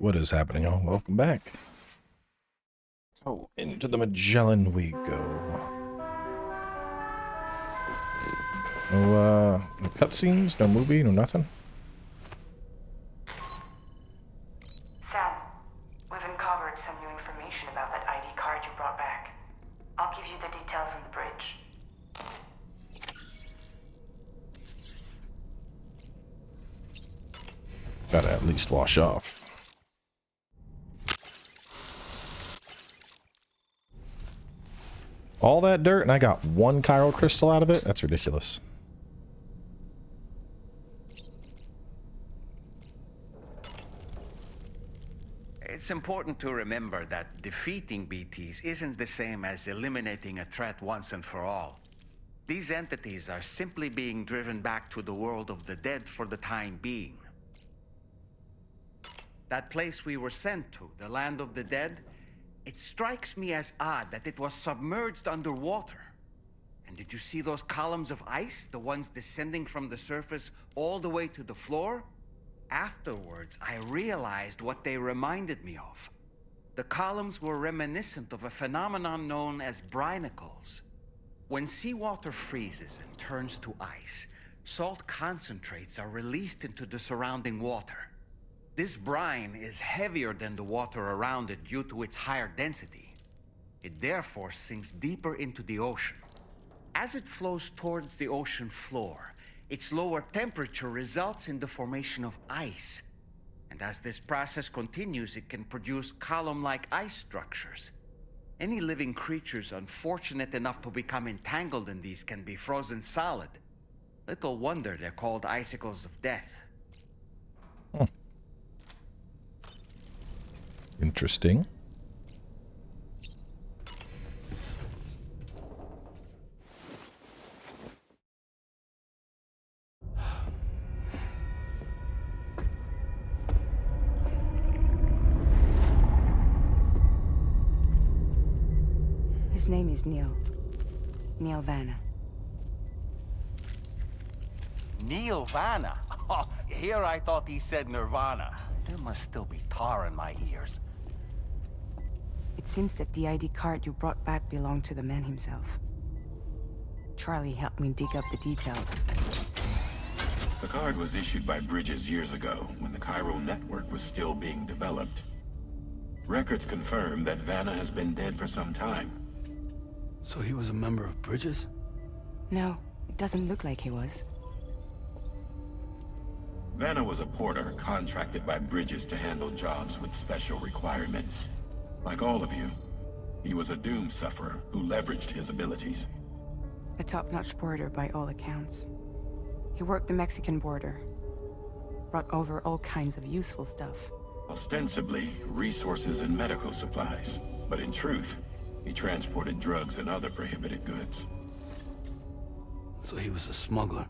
What is happening, y'all? Welcome back. Oh, into the Magellan we go. No cutscenes, no movie, no nothing. Sam, we've uncovered some new information about that ID card you brought back. I'll give you the details on the bridge. Gotta at least wash off. All that dirt and I got one chiral crystal out of it? That's ridiculous. It's important to remember that defeating BTs isn't the same as eliminating a threat once and for all. These entities are simply being driven back to the world of the dead for the time being. That place we were sent to, the land of the dead, it strikes me as odd that it was submerged underwater. And did you see those columns of ice, the ones descending from the surface all the way to the floor? Afterwards, I realized what they reminded me of. The columns were reminiscent of a phenomenon known as brinicles. When seawater freezes and turns to ice, salt concentrates are released into the surrounding water. This brine is heavier than the water around it due to its higher density. It therefore sinks deeper into the ocean. As it flows towards the ocean floor, its lower temperature results in the formation of ice. And as this process continues, it can produce column-like ice structures. Any living creatures unfortunate enough to become entangled in these can be frozen solid. Little wonder they're called icicles of death. Interesting. His name is Neil. Neil Vana. Neil Vana? Oh, here I thought he said Nirvana. There must still be tar in my ears. It seems that the ID card you brought back belonged to the man himself. Charlie helped me dig up the details. The card was issued by Bridges years ago, when the chiral network was still being developed. Records confirm that Vana has been dead for some time. So he was a member of Bridges? No, it doesn't look like he was. Vana was a porter contracted by Bridges to handle jobs with special requirements. Like all of you, he was a doom sufferer who leveraged his abilities. A top-notch porter by all accounts. He worked the Mexican border. Brought over all kinds of useful stuff. Ostensibly, resources and medical supplies. But in truth, he transported drugs and other prohibited goods. So he was a smuggler.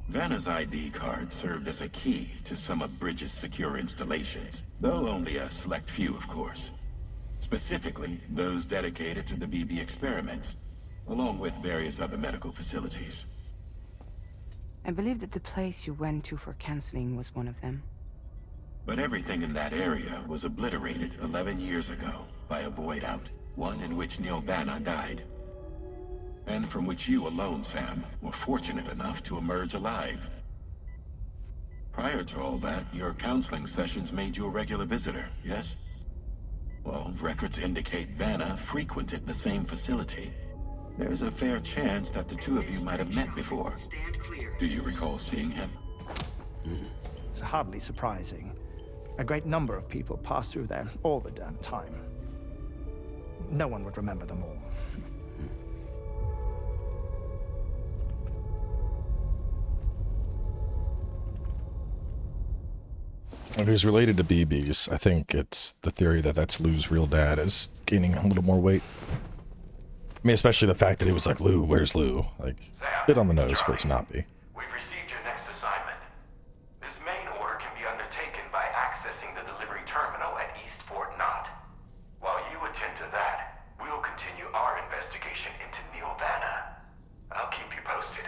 Vana's ID card served as a key to some of Bridges' secure installations, though only a select few, of course. Specifically, those dedicated to the BB experiments, along with various other medical facilities. I believe that the place you went to for counseling was one of them. But everything in that area was obliterated 11 years ago by a void out, one in which Neil Vana died. And from which you alone, Sam, were fortunate enough to emerge alive. Prior to all that, your counseling sessions made you a regular visitor, yes? Well, records indicate Vana frequented the same facility. There's a fair chance that the two of you might have met before. Do you recall seeing him? It's hardly surprising. A great number of people pass through there all the damn time. No one would remember them all. If he's related to BBs, I think it's the theory that that's Lou's real dad is gaining a little more weight. I mean, especially the fact that he was like, Lou, where's Lou? Like, bit on the nose for it to not be. We've received your next assignment. This main order can be undertaken by accessing the delivery terminal at East Fort Knott. While you attend to that, we'll continue our investigation into Neil Vana. I'll keep you posted.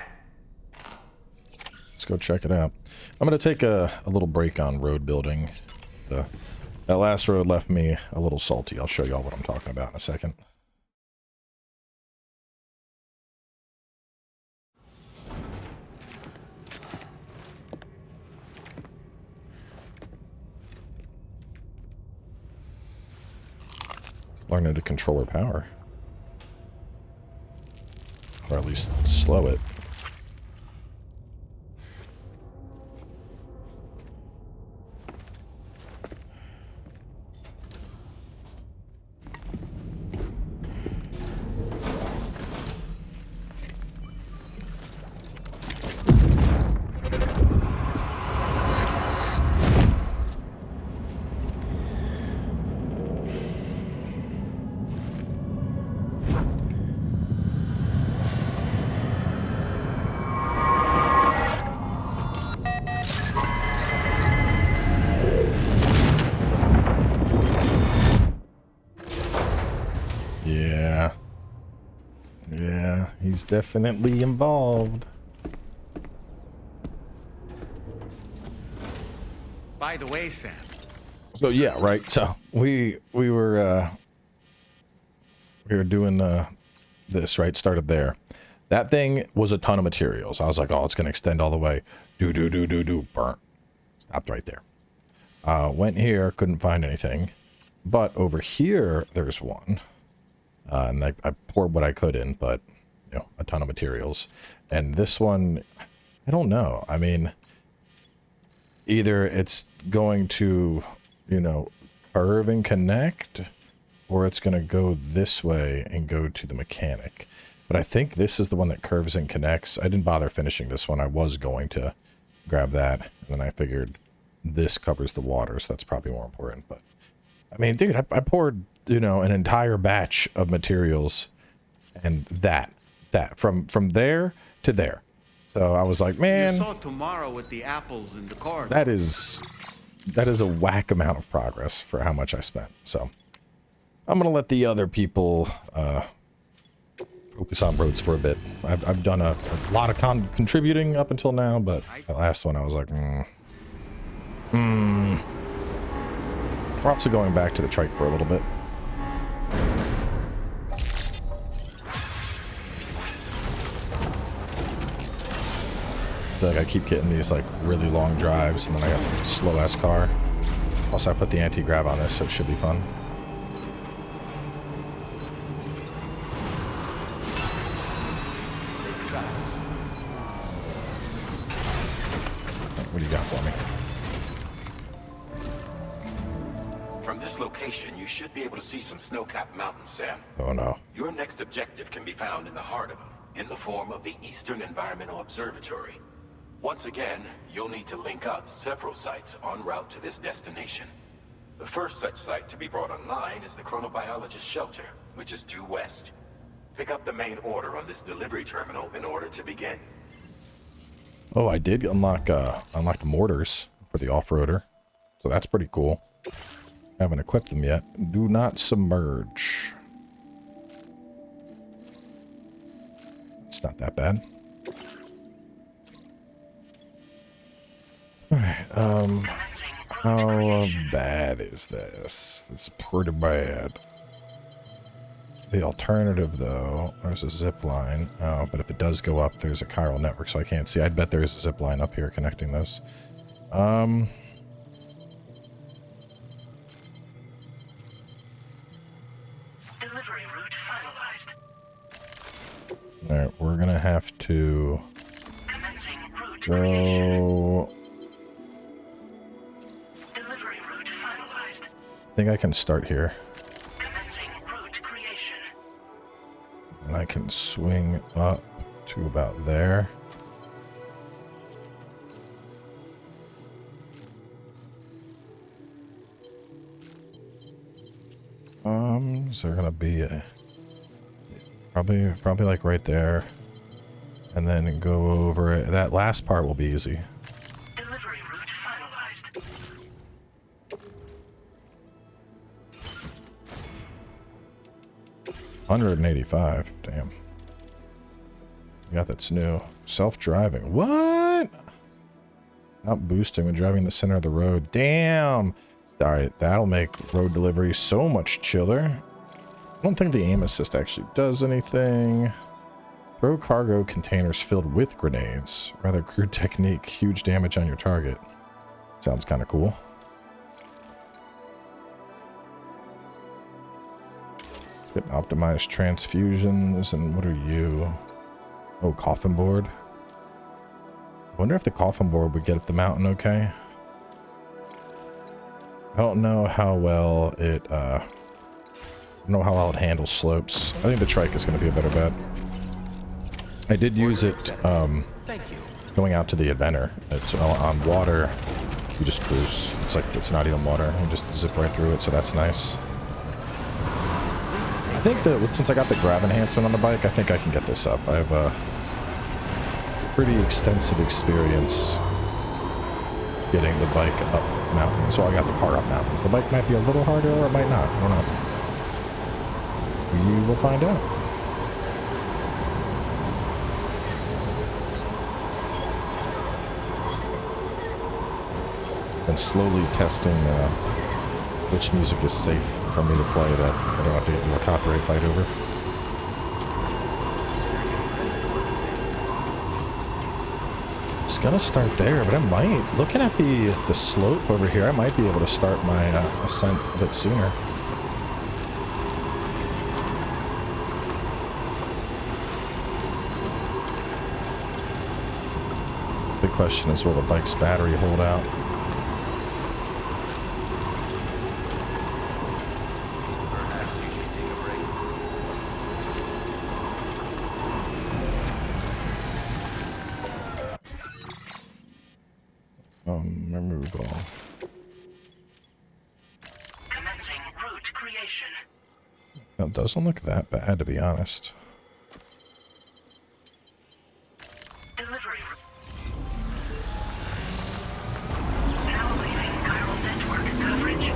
Let's go check it out. I'm going to take a little break on road building That last road left me a little salty. I'll show y'all what I'm talking about in a second. Learning to control her power. Or at least slow it. Yeah, he's definitely involved. By the way, Sam. So yeah, right. So we were doing this, right? Started there. That thing was a ton of materials. I was like, oh, it's gonna extend all the way. Burnt. Stopped right there. Went here, couldn't find anything. But over here, there's one. And I poured what I could in, but, you know, a ton of materials. And this one, I don't know. I mean, either it's going to, you know, curve and connect, or it's going to go this way and go to the mechanic. But I think this is the one that curves and connects. I didn't bother finishing this one. I was going to grab that, and then I figured this covers the water, so that's probably more important. But, I mean, dude, I poured, you know, an entire batch of materials, and that from there to there. So I was like, man, You saw tomorrow with the apples in the car. that is a whack amount of progress for how much I spent. So I'm gonna let the other people focus on roads for a bit. I've done a lot of contributing up until now, but the last one I was like, We're also going back to the trike for a little bit. I feel like I keep getting these like really long drives, and then I got a slow ass car. Also, I put the anti-grav on this, so it should be fun. What do you got for me? From this location, you should be able to see some snow-capped mountains, Sam. Oh no. Your next objective can be found in the heart of them, in the form of the Eastern Environmental Observatory. Once again, you'll need to link up several sites en route to this destination. The first such site to be brought online is the Chronobiologist shelter, which is due west. Pick up the main order on this delivery terminal in order to begin. Oh, I did unlock mortars for the off-roader, so that's pretty cool. Haven't equipped them yet. Do not submerge. It's not that bad. Alright, how bad is this? It's pretty bad. The alternative, though, there's a zip line. Oh, but if it does go up, there's a chiral network, so I can't see. I'd bet there is a zip line up here connecting those. Delivery route finalized. Alright, we're gonna have to go. Delivery route finalized. I think I can start here. And I can swing up to about there. Is there gonna be a probably like right there, and then go over it. That last part will be easy. Delivery route finalized. 185. Damn. Yeah, that's new. Self-driving. What? Not boosting when driving in the center of the road. Damn. Alright, that'll make road delivery so much chiller. I don't think the aim assist actually does anything. Throw cargo containers filled with grenades. Rather crude technique, huge damage on your target. Sounds kind of cool. Let's get optimized transfusions, and what are you? Oh, coffin board. I wonder if the coffin board would get up the mountain okay. I don't know how well it, I don't know how well it handles slopes. I think the trike is going to be a better bet. I did use it, going out to the Adventure. It's on water. You just cruise. It's like, it's not even water. You just zip right through it, so that's nice. I think that since I got the grab enhancement on the bike, I think I can get this up. I have a pretty extensive experience getting the bike up mountains. Well, I got the car up mountains. The bike might be a little harder, or it might not. I don't know. We will find out. Been slowly testing which music is safe for me to play that I don't have to get into a copyright fight over. It's gonna start there, but I might, looking at the slope over here, I might be able to start my ascent a bit sooner. The question is, will the bike's battery hold out? Removal. Commencing route creation. That doesn't look that bad, to be honest. Delivery. Now leaving chiral network coverage.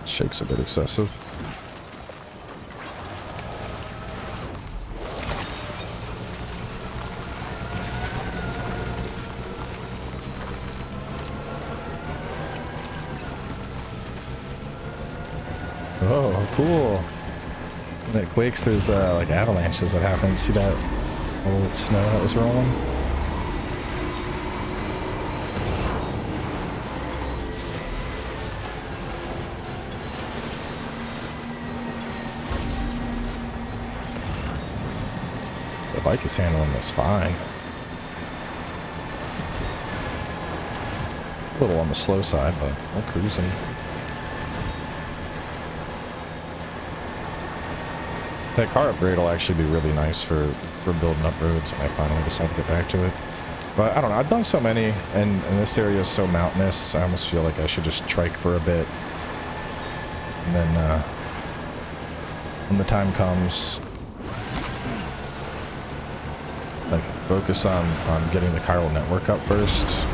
Shake's a bit excessive. Oh, cool. When it quakes, there's like avalanches that happen. You see that old snow that was rolling? The bike is handling this fine. A little on the slow side, but we're cruising. That car upgrade will actually be really nice for building up roads when I finally decide to get back to it. But I don't know, I've done so many, and this area is so mountainous, I almost feel like I should just trike for a bit. And then, when the time comes, like, focus on getting the chiral network up first.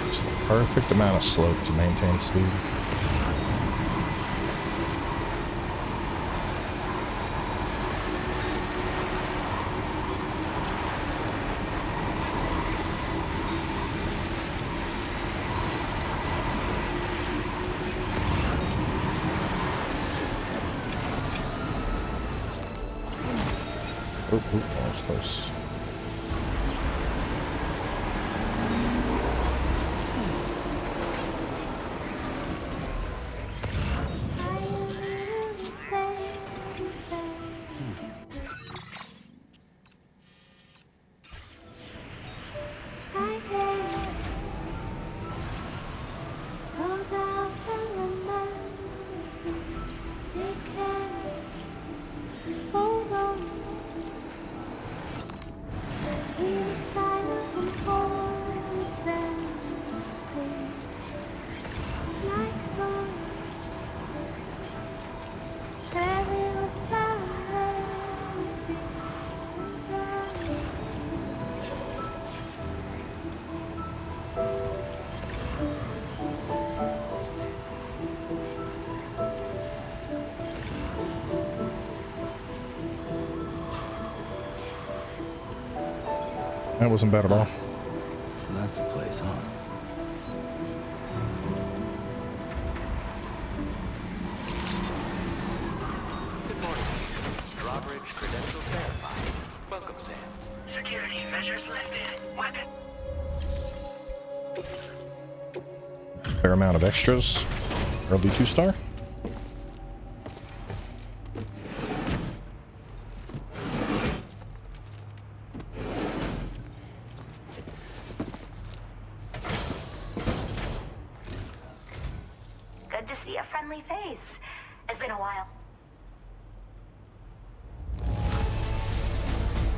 Just the perfect amount of slope to maintain speed. Oh, that was close. That wasn't bad at all. So that's the place, huh? Good morning. Drawbridge credentials verified. Welcome, Sam. Security measures lifted. Weapon. Fair amount of extras. Early 2-star. Good to see a friendly face. It's been a while.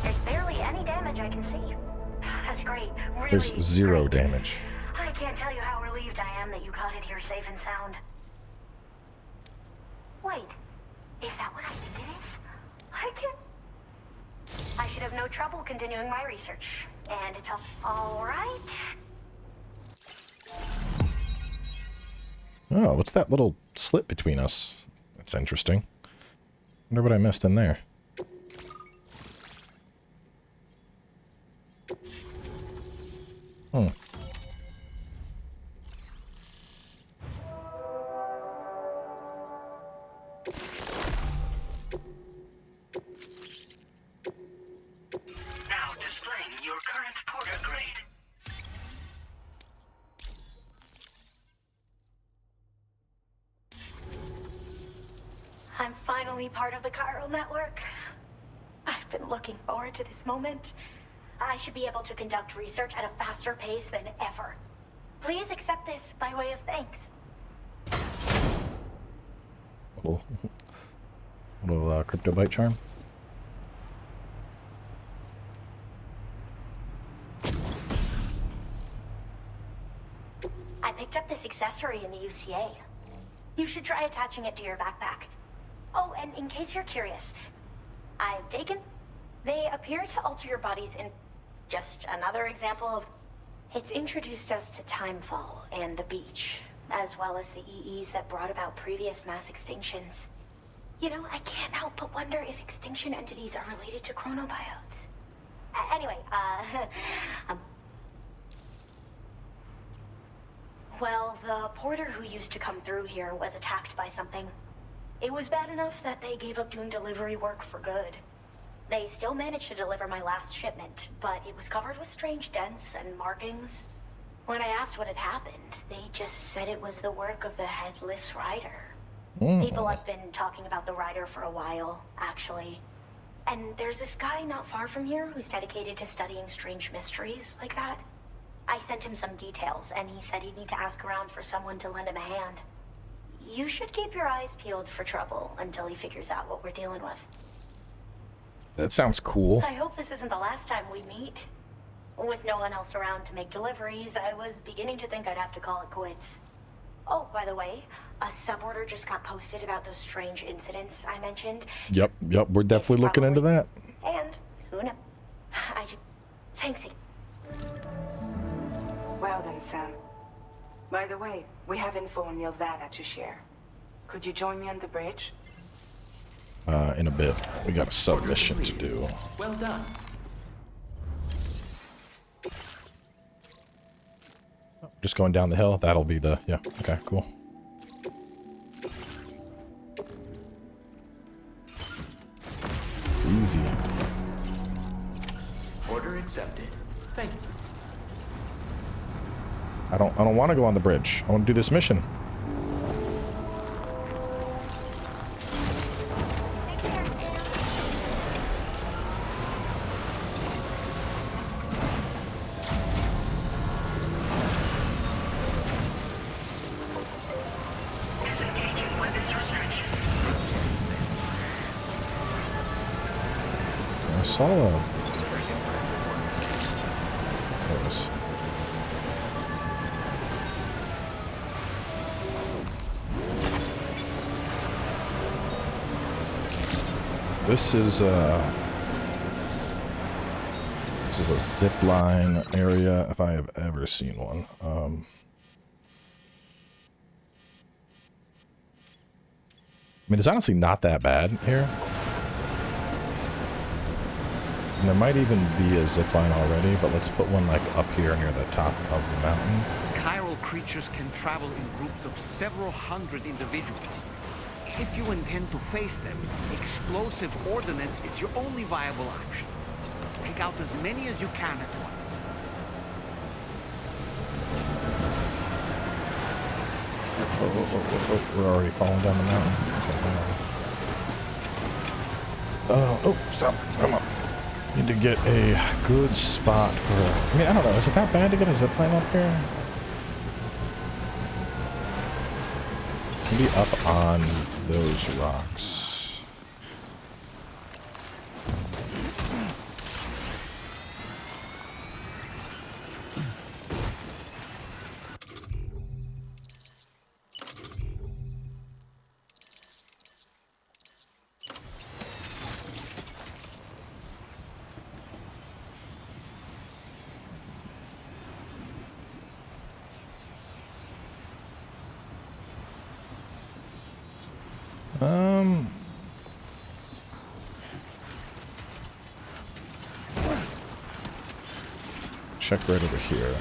There's barely any damage I can see. That's great. Really There's 0 great. damage. I can't tell you how relieved I am that you got it here safe and sound. Wait, is that what I think it is? I can't... I should have no trouble continuing my research. And it's all right. Oh, what's that little slit between us? That's interesting. Wonder what I missed in there. Hmm. Now displaying your current porter grade. I'm finally part of the chiral network. I've been looking forward to this moment. I should be able to conduct research at a faster pace than ever. Please accept this by way of thanks. Little crypto bite charm. I picked up this accessory in the UCA. You should try attaching it to your backpack. Oh, and in case you're curious, I've taken... They appear to alter your bodies in just another example of... It's introduced us to Timefall and the beach, as well as the EEs that brought about previous mass extinctions. You know, I can't help but wonder if extinction entities are related to chronobiotes. Anyway, well, the porter who used to come through here was attacked by something. It was bad enough that they gave up doing delivery work for good. They still managed to deliver my last shipment, but it was covered with strange dents and markings. When I asked what had happened, they just said it was the work of the Headless Rider. People have been talking about the Rider for a while, actually. And there's this guy not far from here who's dedicated to studying strange mysteries like that. I sent him some details, and he said he'd need to ask around for someone to lend him a hand. You should keep your eyes peeled for trouble until he figures out what we're dealing with. That sounds cool. I hope this isn't the last time we meet. With no one else around to make deliveries, I was beginning to think I'd have to call it quits. Oh, by the way, a suborder just got posted about those strange incidents I mentioned. Yep, we're definitely looking into that. And who knows? Thanks. Well then, Sam. By the way, we have info on Vana to share. Could you join me on the bridge? In a bit. We got a submission to do. Well done. Just going down the hill. That'll be the... Yeah, okay, cool. It's easy. Order accepted. Thank you. I don't want to go on the bridge. I want to do this mission. Disengaging weapons restriction. I saw a... There it is. This is a zip line area if I have ever seen one. I mean, it's honestly not that bad here. And there might even be a zipline already, but let's put one like up here near the top of the mountain. Chiral creatures can travel in groups of several hundred individuals. If you intend to face them, explosive ordnance is your only viable option. Take out as many as you can at once. Oh, we're already falling down the mountain. Okay, oh, stop. Come on. Need to get a good spot for... I mean, I don't know. Is it that bad to get a zipline up here? Can be up on those rocks. Check right over here.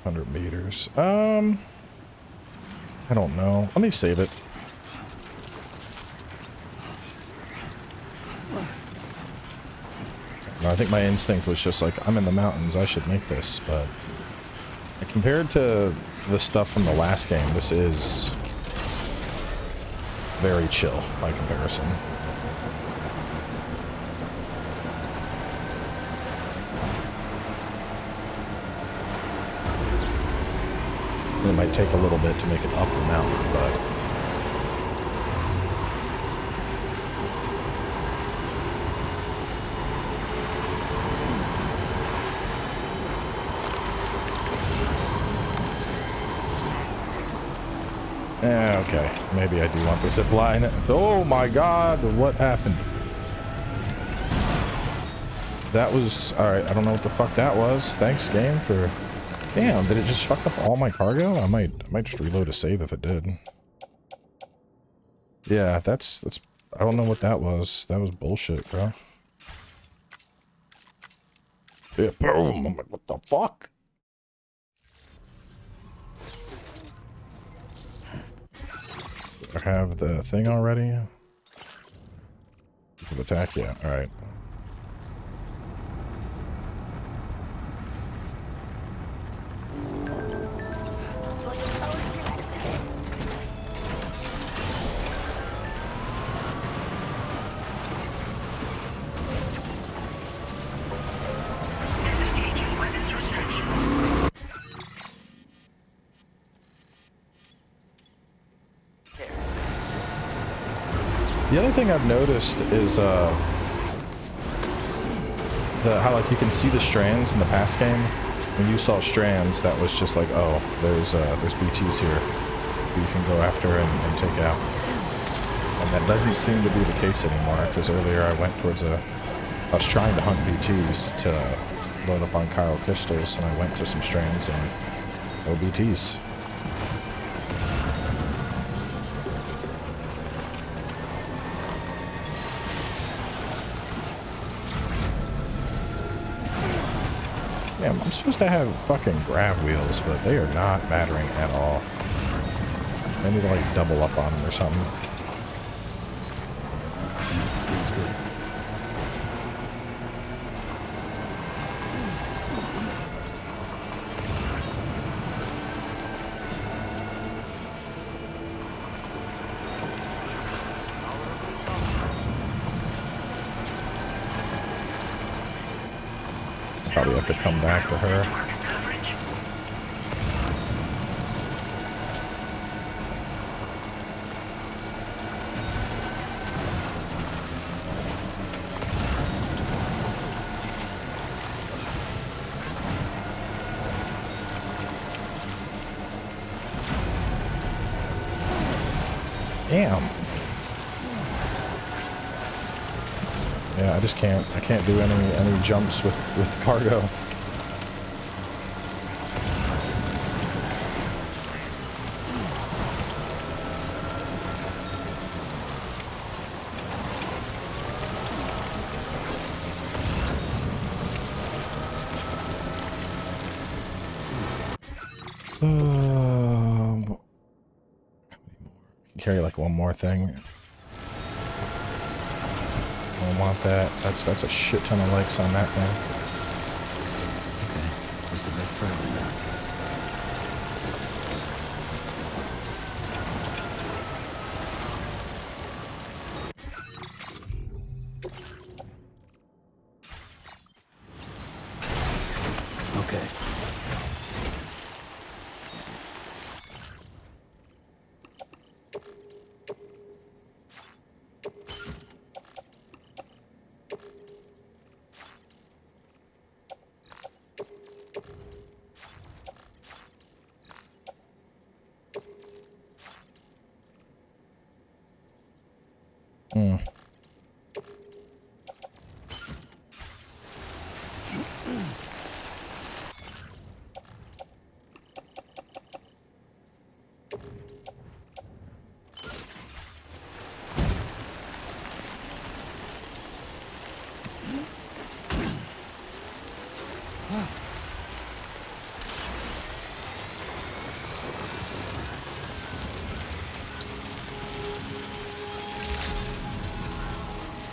$100 meters. I don't know. Let me save it. No, I think my instinct was just like, I'm in the mountains, I should make this, but compared to the stuff from the last game, this is very chill by comparison. It might take a little bit to make it up the mountain, but yeah, okay. Maybe I do want the zip line. Oh my god, what happened? That was... Alright, I don't know what the fuck that was. Thanks, game, for... Damn, did it just fuck up all my cargo? I might just reload a save if it did. Yeah, that's... I don't know what that was. That was bullshit, bro. Yeah, boom! I'm like, what the fuck? I have the thing already. Attack, yeah, alright. The other thing I've noticed is how like you can see the strands in the past game. When you saw strands, that was just like, oh, there's BTs here who you can go after and take out. And that doesn't seem to be the case anymore, because earlier I went towards I was trying to hunt BTs to load up on chiral crystals, and I went to some strands and no BTs. Yeah, I'm supposed to have fucking grab wheels, but they are not mattering at all. I need to like double up on them or something. Probably have to come back to her. Damn. Yeah, I just can't. I can't do any jumps with cargo. Carry like one more thing. I don't want that. That's a shit ton of likes on that thing. Okay, just a bit further now. Okay.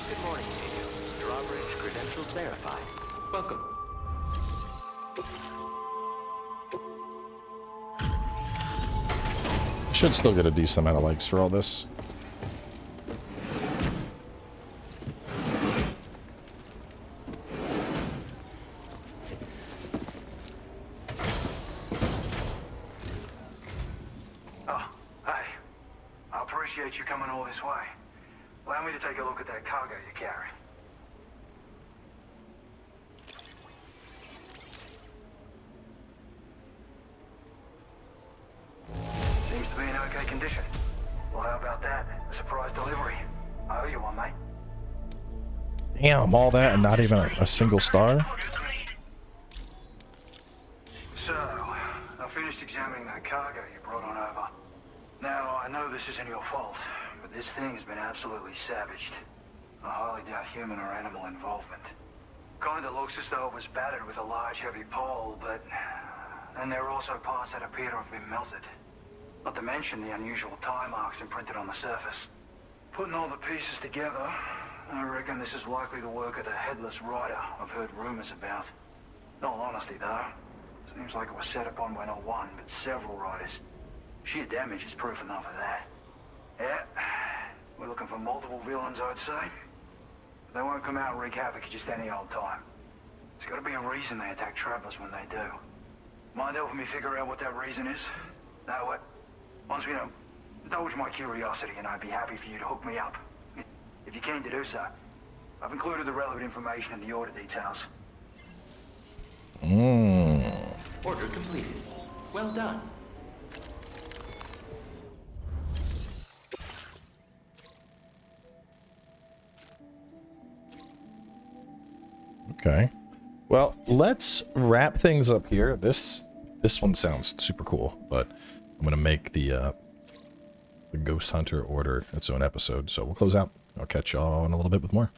Good morning, Hideo. Drawbridge credentials verified. Welcome. Should still get a decent amount of likes for all this. Oh, hey. I appreciate you coming all this way. Allow me to take a look at that cargo you carry. Seems to be in okay condition. Well, how about that? A surprise delivery. I owe you one, mate. Damn, all that and not even a single star? So, I finished examining that cargo you brought on over. Now, I know this isn't your fault, but this thing has been absolutely savaged. I highly doubt human or animal involvement. Kinda looks as though it was battered with a large heavy pole, but... And there are also parts that appear to have been melted. Not to mention the unusual tie marks imprinted on the surface. Putting all the pieces together, I reckon this is likely the work of the headless rider I've heard rumors about. In all honesty, though, seems like it was set upon by not one, but several riders. Sheer damage is proof enough of that. Yeah, we're looking for multiple villains, I'd say. They won't come out and wreak havoc at just any old time. There's got to be a reason they attack travelers when they do. Mind helping me figure out what that reason is? Now what? Once we know, indulge my curiosity and I'd be happy for you to hook me up. If you're keen to do so. I've included the relevant information in the order details. Order completed. Well done. Okay. Well, let's wrap things up here. This one sounds super cool, but I'm gonna make the Ghost Hunter order its own episode. So we'll close out. I'll catch y'all in a little bit with more.